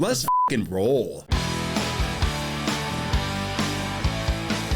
Let's f***ing roll.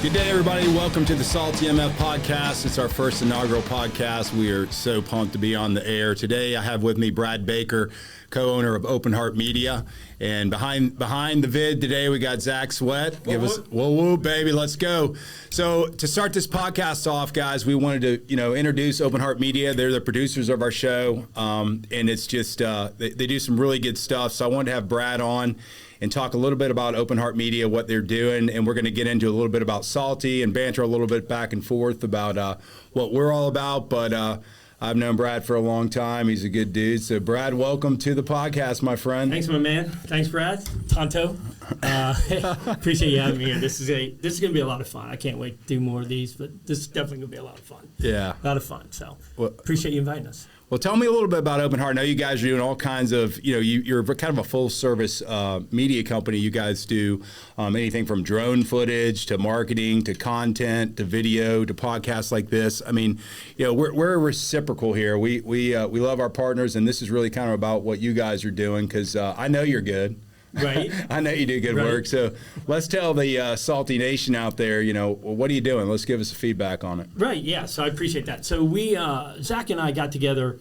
Good day, everybody. Welcome to the SALTYmf Podcast. It's our first inaugural podcast. We are so pumped to be on the air. Today, I have with me Brad Baker, co-owner of Open Heart Media. And behind the vid today, we got Zach Sweat. Give us, whoa, baby, let's go. So to start this podcast off, guys, we wanted to, introduce Open Heart Media. They're the producers of our show. And it's just, they do some really good stuff. So I wanted to have Brad on and talk a little bit about Open Heart Media, what they're doing, and we're going to get into a little bit about Salty and banter a little bit back and forth about what we're all about. But I've known Brad for a long time. He's a good dude. So, Brad, welcome to the podcast, my friend. Thanks, my man. Thanks, Brad. Tonto. Appreciate you having me here. This is going to be a lot of fun. I can't wait to do more of these, but this is definitely going to be a lot of fun. Yeah. A lot of fun. So, appreciate you inviting us. Well, tell me a little bit about Open Heart. I know you guys are doing all kinds of, you're kind of a full-service media company. You guys do anything from drone footage to marketing to content to video to podcasts like this. I mean, we're reciprocal here. We love our partners, and this is really kind of about what you guys are doing because I know you're good. Right. I know you do good work. So let's tell the Salty Nation out there, what are you doing? Let's give us a feedback on it. Right, yeah, so I appreciate that. So we, Zach and I got together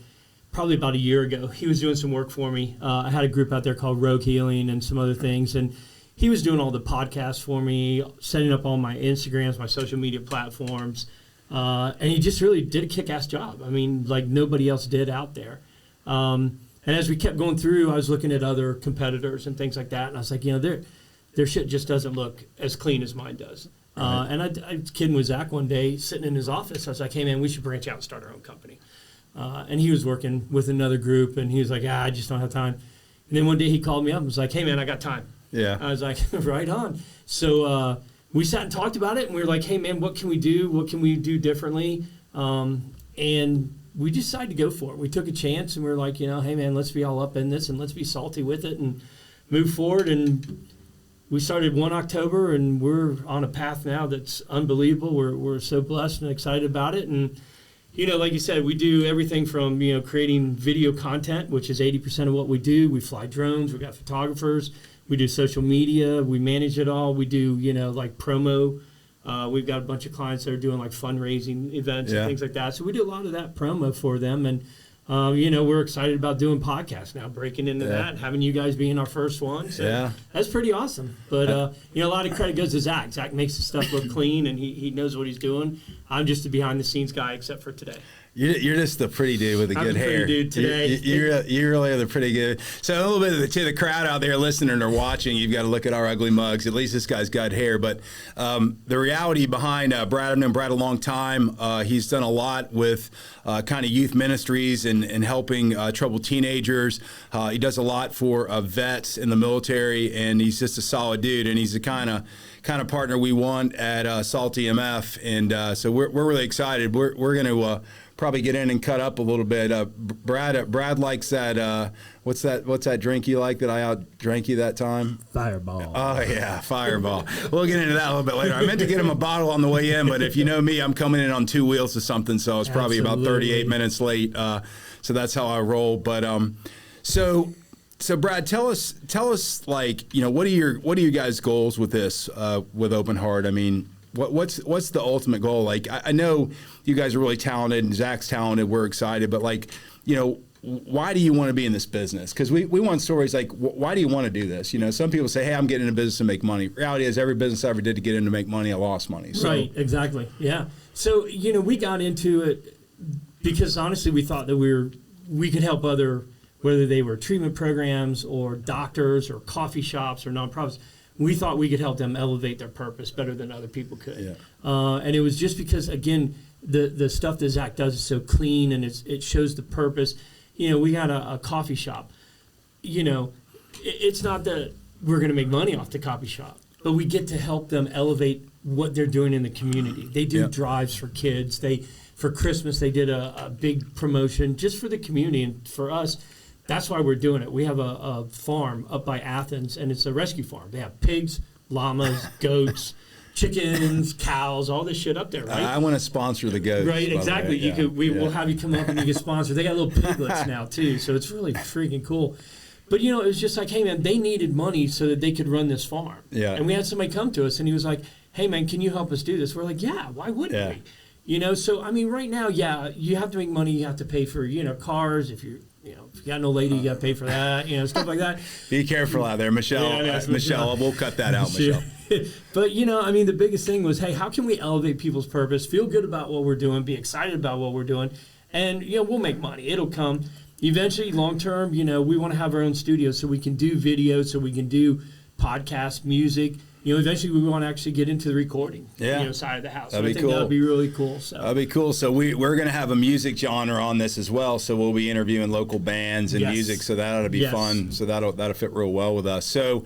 probably about a year ago. He was doing some work for me. I had a group out there called Rogue Healing and some other things, and he was doing all the podcasts for me, setting up all my Instagrams, my social media platforms, and he just really did a kick-ass job. I mean, like nobody else did out there. And as we kept going through, I was looking at other competitors and things like that, and I was like, their shit just doesn't look as clean as mine does. Right. And I was kidding with Zach one day, sitting in his office. I was like, hey, man, we should branch out and start our own company. And he was working with another group, and he was like, I just don't have time. And then one day he called me up and was like, hey, man, I got time. Yeah. I was like, right on. So we sat and talked about it, and we were like, hey, man, what can we do? What can we do differently? And we decided to go for it. We took a chance, and we were like, hey, man, let's be all up in this, and let's be salty with it and move forward. And we started 1 October, and we're on a path now that's unbelievable. We're so blessed and excited about it. And, like you said, we do everything from, creating video content, which is 80% of what we do. We fly drones. We got photographers. We do social media. We manage it all. We do, like promo. We've got a bunch of clients that are doing like fundraising events and things like that. So we do a lot of that promo for them. And, we're excited about doing podcasts now, breaking into that, having you guys being our first one. So that's pretty awesome. But, a lot of credit goes to Zach. Zach makes the stuff look clean, and he knows what he's doing. I'm just the behind-the-scenes guy, except for today. You're just the pretty dude with the good hair. I'm the pretty dude today. You really are the pretty good. So a little bit to the crowd out there listening or watching, you've got to look at our ugly mugs. At least this guy's got hair. But the reality behind Brad, I've known Brad a long time. He's done a lot with kind of youth ministries and helping troubled teenagers. He does a lot for vets in the military, and he's just a solid dude. And he's the kind of partner we want at SALTYmf. And so we're really excited. We're going to probably get in and cut up a little bit. Brad likes that. What's that drink you like that I out-drank you that time? Fireball. Oh yeah, Fireball. We'll get into that a little bit later. I meant to get him a bottle on the way in, but if you know me, I'm coming in on 2 wheels or something, so I was probably about 38 minutes late. So that's how I roll. But so Brad, tell us like what are your guys' goals with this with Open Heart? I mean, what's the ultimate goal? Like I know you guys are really talented and Zach's talented. We're excited, but like why do you want to be in this business? Because we want stories like why do you want to do this? Some people say, hey, I'm getting into business to make money. Reality is every business I ever did to get in to make money, I lost money. So. Right, exactly. Yeah. So we got into it because honestly we thought that we could help whether they were treatment programs or doctors or coffee shops or nonprofits. We thought we could help them elevate their purpose better than other people could. Yeah. And it was just because, again, the stuff that Zach does is so clean and it shows the purpose. We got a coffee shop. It's not that we're going to make money off the coffee shop, but we get to help them elevate what they're doing in the community. They do drives for kids. For Christmas, they did a big promotion just for the community. And for us, that's why we're doing it. We have a farm up by Athens, and it's a rescue farm. They have pigs, llamas, goats, chickens, cows, all this shit up there, right? I want to sponsor the goats. Right, exactly. We'll have you come up and you can sponsor. They got little piglets now, too, so it's really freaking cool. But, it was just like, hey, man, they needed money so that they could run this farm. Yeah. And we had somebody come to us, and he was like, hey, man, can you help us do this? We're like, yeah, why wouldn't we? So, I mean, right now, you have to make money. You have to pay for, cars. If you got no lady, you got to pay for that, stuff like that. Be careful out there, Michelle. Michelle, we'll cut that out, Michelle. But, I mean, the biggest thing was, hey, how can we elevate people's purpose, feel good about what we're doing, be excited about what we're doing, and, we'll make money. It'll come. Eventually, long term, we want to have our own studio so we can do videos, so we can do podcasts, music. Eventually we want to actually get into the recording side of the house. That'd be cool. That'd be really cool. So. That'd be cool. So we're going to have a music genre on this as well. So we'll be interviewing local bands and music. So that ought to be fun. So that'll fit real well with us. So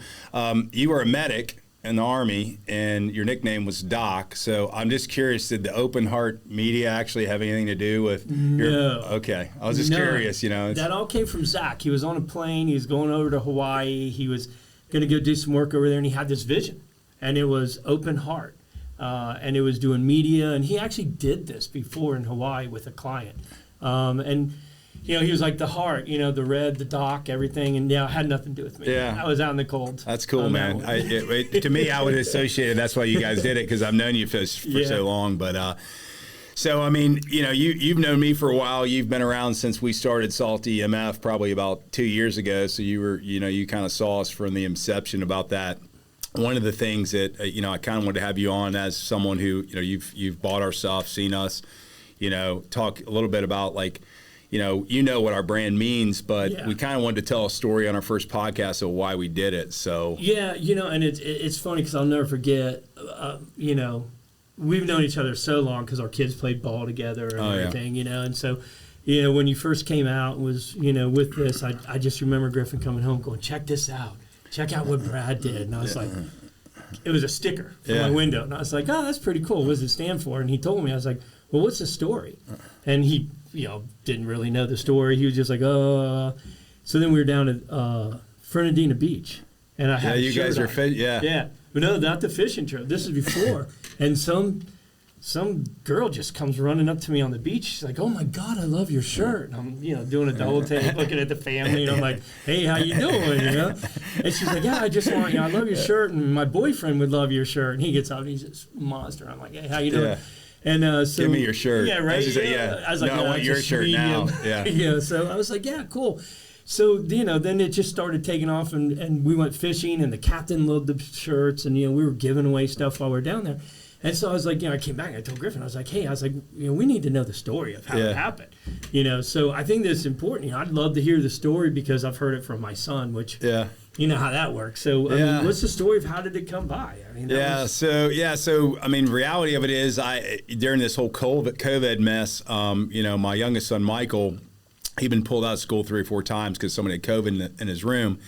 you were a medic in the Army, and your nickname was Doc. So I'm just curious, did the Open Heart Media actually have anything to do with your... No. Okay. I was just curious, That all came from Zach. He was on a plane. He was going over to Hawaii. He was going to go do some work over there, and he had this vision. And it was Open Heart. And it was doing media. And he actually did this before in Hawaii with a client. And... he was like the heart, the red, the doc, everything, and it had nothing to do with me. Yeah, I was out in the cold. That's cool, man. To me, I would associate it. That's why you guys did it, because I've known you for so long. But so I mean, you've known me for a while. You've been around since we started SALTYmf, probably about 2 years ago. So you were, you kind of saw us from the inception about that. One of the things that I kind of wanted to have you on as someone who you've bought our stuff, seen us, talk a little bit about like. What our brand means, but we kind of wanted to tell a story on our first podcast of why we did it. So and it's funny because I'll never forget. We've known each other so long because our kids played ball together and everything. And so when you first came out and was with this, I just remember Griffin coming home going, check this out, check out what Brad did, and I was like. It was a sticker from my window, and I was like, "Oh, that's pretty cool. What does it stand for?" And he told me, I was like, "Well, what's the story?" And he, didn't really know the story. He was just like, "Oh." So then we were down at Fernandina Beach, and I had you guys are but no, not the fishing trip. This is before, and some girl just comes running up to me on the beach. She's like, "Oh my God, I love your shirt." And I'm, doing a double take, looking at the family, and I'm like, "Hey, how you doing?" And she's like, "Yeah, I just want I love your shirt, and my boyfriend would love your shirt." And he gets up, and he's this monster. I'm like, "Hey, how you doing?" Yeah. And so give me your shirt. Yeah, right. I was like, I want your shirt now. Yeah. So I was like, "Yeah, cool." So then it just started taking off, and we went fishing, and the captain loved the shirts, and we were giving away stuff while we were down there. And so I was like, I came back and I told Griffin, I was like, hey, we need to know the story of how it happened. So I think that's important. I'd love to hear the story because I've heard it from my son, which, you know how that works. So, I mean, what's the story of how did it come by? I mean, So, I mean, reality of it is during this whole COVID mess, my youngest son, Michael, he'd been pulled out of school 3 or 4 times because somebody had COVID in his room.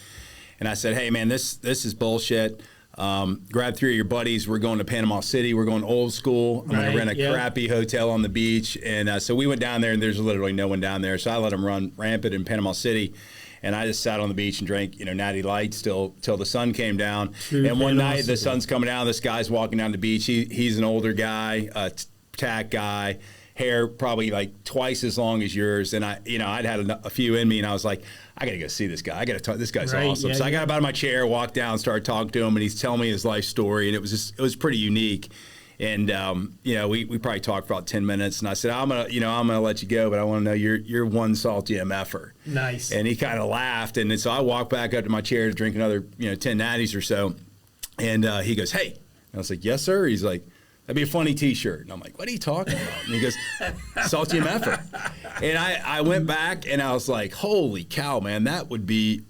And I said, hey, man, this is bullshit. Grab 3 of your buddies. We're going to Panama City. We're going old school. I'm going to rent a crappy hotel on the beach. And so we went down there, and there's literally no one down there. So I let them run rampant in Panama City. And I just sat on the beach and drank, Natty Lights till the sun came down. And one night, the sun's coming down. This guy's walking down the beach. He's an older guy, tack guy, hair probably like twice as long as yours. And I'd had a few in me, and I was like, I got to go see this guy. I got to talk. This guy's awesome. So I got up out of my chair, walked down, started talking to him, and he's telling me his life story, and it was pretty unique. And we probably talked for about 10 minutes, and I said, I'm gonna let you go, but I want to know you're one SALTYmfer. Nice. And he kind of laughed, and so I walked back up to my chair to drink another 10 natties or so, and he goes, hey, and I was like, yes sir. He's like, that'd be a funny T-shirt. And I'm like, what are you talking about? And he goes, SALTYmfer. And I went back and I was like, holy cow, man, that would be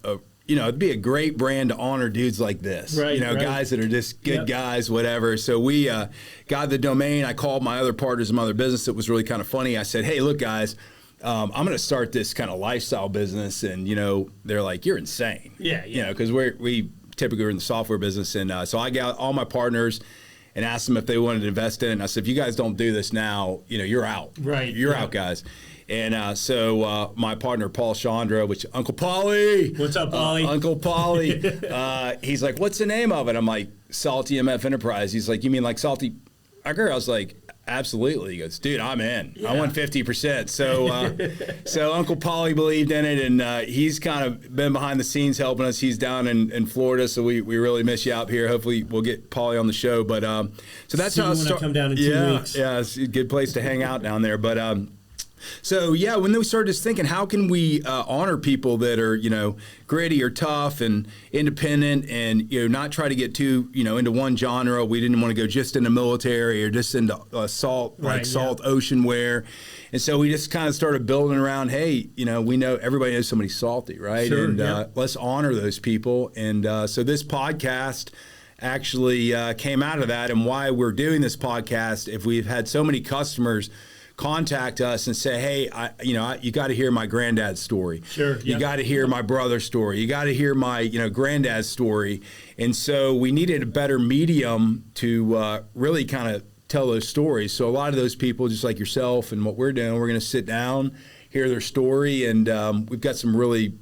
it'd be a great brand to honor dudes like this. Right, guys that are just good guys, whatever. So we got the domain. I called my other partners in my other business. It was really kind of funny. I said, hey, look, guys, I'm going to start this kind of lifestyle business. And, they're like, you're insane. Yeah. Because we typically are in the software business. And so I got all my partners and asked them if they wanted to invest in it. And I said, if you guys don't do this now, you're out. Right. You're out, guys. And so my partner, Paul Chandra, which Uncle Paulie. What's up, Paulie? Uncle Paulie. He's like, what's the name of it? I'm like, SALTYmf Enterprise. He's like, you mean like Salty Burger? I was like, absolutely. He goes, dude, I'm in. Yeah. I want 50%. So Uncle Paulie believed in it, and he's kind of been behind the scenes helping us. He's down in Florida, so we really miss you out here. Hopefully we'll get Paulie on the show. But so that's how I come down in 2 weeks. Yeah, it's a good place to hang out down there. But so, yeah, when we started just thinking, how can we honor people that are, gritty or tough and independent and, not try to get too, into one genre. We didn't want to go just into military or just into salt ocean wear. And so we just kind of started building around, hey, we know everybody knows somebody salty, right? Sure, and let's honor those people. And so this podcast actually came out of that. And why we're doing this podcast, if we've had so many customers contact us and say, hey, you got to hear my granddad's story. Sure. You got to hear my brother's story. You got to hear my, granddad's story. And so we needed a better medium to really kind of tell those stories. So a lot of those people, just like yourself and what we're doing, we're going to sit down, hear their story, and we've got some really,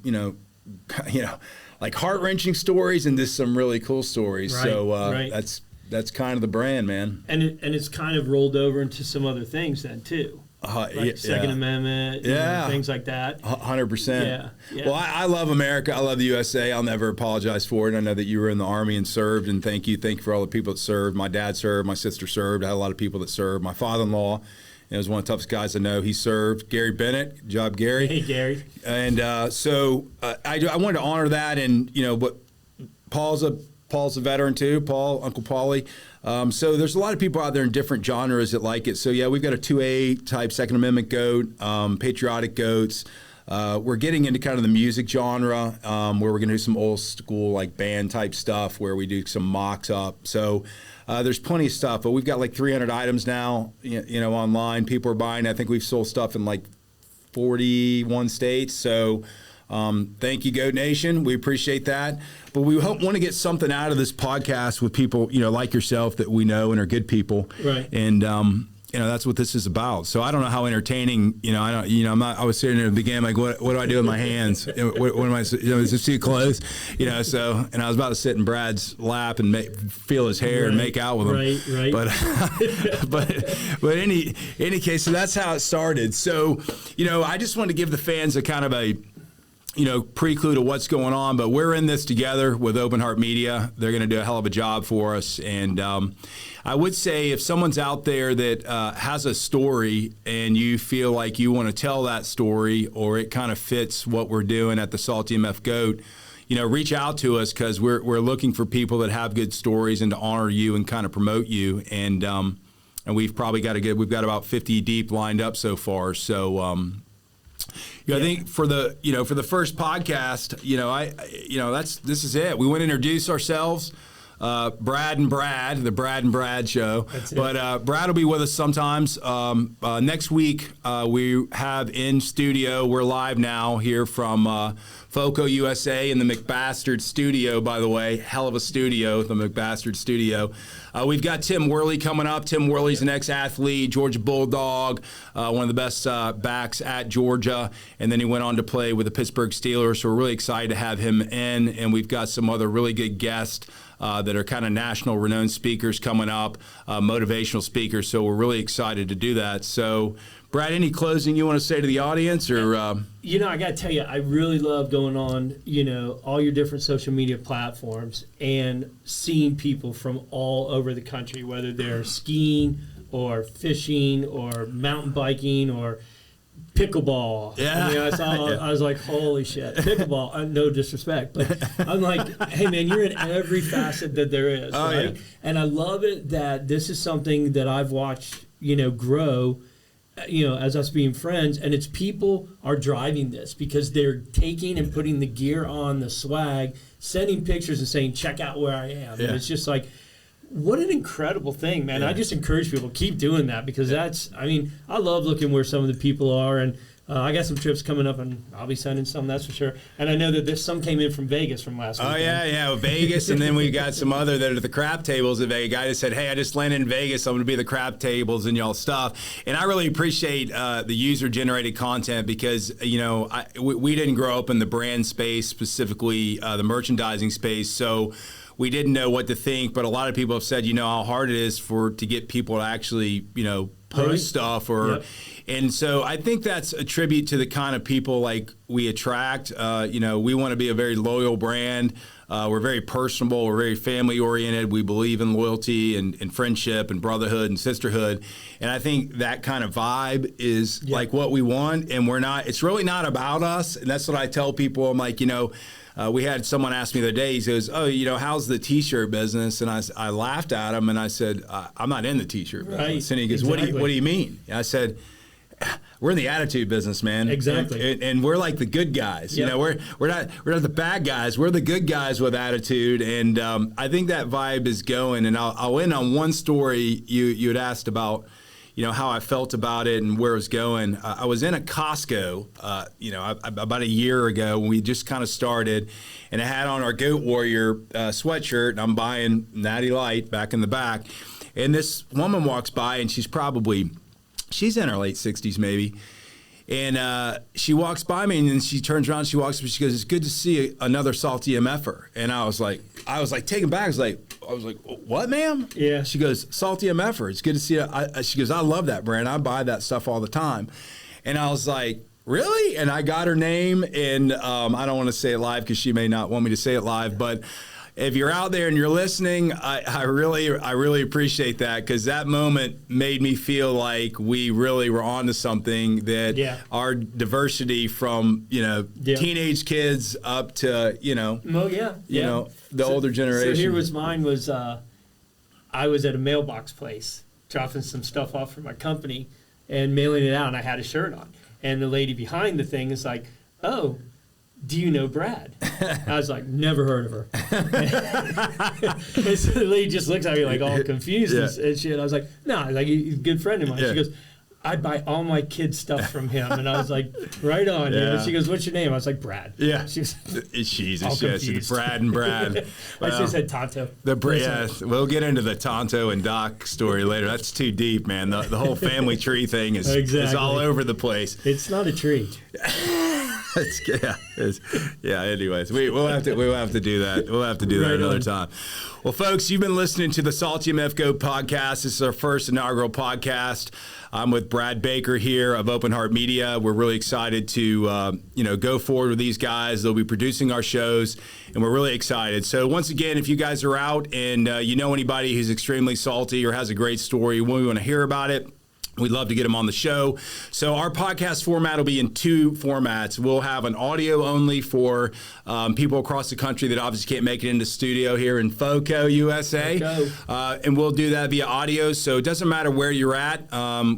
like heart-wrenching stories and just some really cool stories. Right, so that's kind of the brand, man. And it's kind of rolled over into some other things then too. Like Second Amendment, things like that. 100%. Yeah. Well, I love America. I love the USA. I'll never apologize for it. I know that you were in the Army and served, and thank you for all the people that served. My dad served. My sister served. I had a lot of people that served. My father-in-law was one of the toughest guys I know. He served. Gary Bennett. Good job, Gary. Hey, Gary. And so I wanted to honor that, and but Paul's a veteran too. Uncle Paulie. So there's a lot of people out there in different genres that like it. So yeah, we've got a 2A type Second Amendment goat, patriotic goats. We're getting into kind of the music genre, where we're going to do some old school like band type stuff where we do some mocks up. So there's plenty of stuff, but we've got like 300 items now, online. People are buying. I think we've sold stuff in like 41 states. So thank you, Goat Nation. We appreciate that. But we want to get something out of this podcast with people, like yourself that we know and are good people. Right. And, that's what this is about. So I don't know how entertaining, I was sitting there at the beginning, like, what do I do with my hands? What am I, is this too close? And I was about to sit in Brad's lap and feel his hair and make out with him. Right. But any case, so that's how it started. So, I just wanted to give the fans a kind of a, pre-clue to what's going on, but we're in this together with Open Heart Media. They're going to do a hell of a job for us. And I would say if someone's out there that has a story and you feel like you want to tell that story or it kind of fits what we're doing at the SALTYmf GOAT, reach out to us because we're looking for people that have good stories and to honor you and kind of promote you. And we've probably we've got about 50 deep lined up so far. So, I think for the first podcast, this is it. We want to introduce ourselves, Brad and Brad, the Brad and Brad show. But Brad will be with us sometimes. Next week we have in studio. We're live now here from FOCO USA in the McBastard studio. By the way, hell of a studio, the McBastard studio. We've got Tim Worley coming up. Tim Worley's an ex-athlete, Georgia Bulldog, one of the best backs at Georgia, and then he went on to play with the Pittsburgh Steelers, so we're really excited to have him in, and we've got some other really good guests that are kind of national renowned speakers coming up, motivational speakers, so we're really excited to do that. So, Brad, any closing you want to say to the audience? Or I got to tell you, I really love going on, all your different social media platforms and seeing people from all over the country, whether they're skiing or fishing or mountain biking or pickleball. Yeah. I was like, holy shit, pickleball. No disrespect, but I'm like, hey man, you're in every facet that there is, right? Yeah. And I love it that this is something that I've watched, grow. As us being friends, and it's people are driving this because they're taking and putting the gear on, the swag, sending pictures and saying, check out where I am. Yeah. And it's just like, what an incredible thing, man. Yeah. I just encourage people to keep doing that because I love looking where some of the people are. And I got some trips coming up, and I'll be sending some, that's for sure. And I know that there's some came in from Vegas from last week. Oh, yeah, Vegas, and then we got some other that are the crap tables at Vegas. A guy just said, hey, I just landed in Vegas. I'm going to be the crap tables and y'all stuff. And I really appreciate the user-generated content because, we didn't grow up in the brand space, specifically the merchandising space, so we didn't know what to think. But a lot of people have said, how hard it is to get people to actually, post stuff or... Yep. And so I think that's a tribute to the kind of people like we attract. We want to be a very loyal brand. We're very personable. We're very family oriented. We believe in loyalty and friendship and brotherhood and sisterhood. And I think that kind of vibe is like what we want. And it's really not about us. And that's what I tell people. I'm like, we had someone ask me the other day, he says, oh, how's the T-shirt business? And I laughed at him and I said, I'm not in the T-shirt business. And he goes, exactly. What do you mean? And I said, we're in the attitude business, man. Exactly. And we're like the good guys. Yep. We're not the bad guys. We're the good guys with attitude. And I think that vibe is going. And I'll end on one story you had asked about, how I felt about it and where it was going. I was in a Costco, about a year ago when we just kind of started, and I had on our Goat Warrior sweatshirt, and I'm buying Natty Light back in the back. And this woman walks by, and she's in her late 60s maybe. And she walks by me, and then she turns around, she walks up, she goes, it's good to see another SALTYmfer. And I was like taken back. I was like, what, ma'am? Yeah. She goes, SALTYmfer. It's good to see you. She goes, I love that brand. I buy that stuff all the time. And I was like, really? And I got her name, and I don't want to say it live because she may not want me to say it live, but if you're out there and you're listening, I really appreciate that, because that moment made me feel like we really were onto something, that our diversity from teenage kids up to the older generation. So here was mine was I was at a mailbox place dropping some stuff off for my company and mailing it out, and I had a shirt on, and the lady behind the thing is like, oh, do you know Brad? I was like, never heard of her. And so the lady just looks at me like all confused and shit. I was like, no, he's a good friend of mine. She goes, I buy all my kids' stuff from him. And I was like, right on. Yeah. She goes, what's your name? I was like, Brad. Yeah. She was Jesus, yes. Brad and Brad. I just said Tonto. We'll get into the Tonto and Doc story later. That's too deep, man. The whole family tree thing is all over the place. It's not a tree. Anyways, we'll have to do that. We'll have to do that another time. Well, folks, you've been listening to the SALTYmf GOAT Podcast. This is our first inaugural podcast. I'm with Brad Baker here of Open Heart Media. We're really excited to go forward with these guys. They'll be producing our shows, and we're really excited. So once again, if you guys are out and you know anybody who's extremely salty or has a great story, we want to hear about it, we'd love to get them on the show. So our podcast format will be in two formats. We'll have an audio only for people across the country that obviously can't make it into studio here in FOCO, USA. And we'll do that via audio. So it doesn't matter where you're at.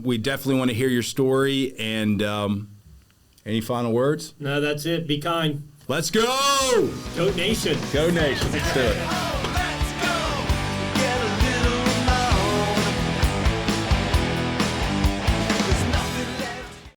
We definitely want to hear your story. And any final words? No, that's it. Be kind. Let's go! Goat Nation. Go Nation. Let's do it.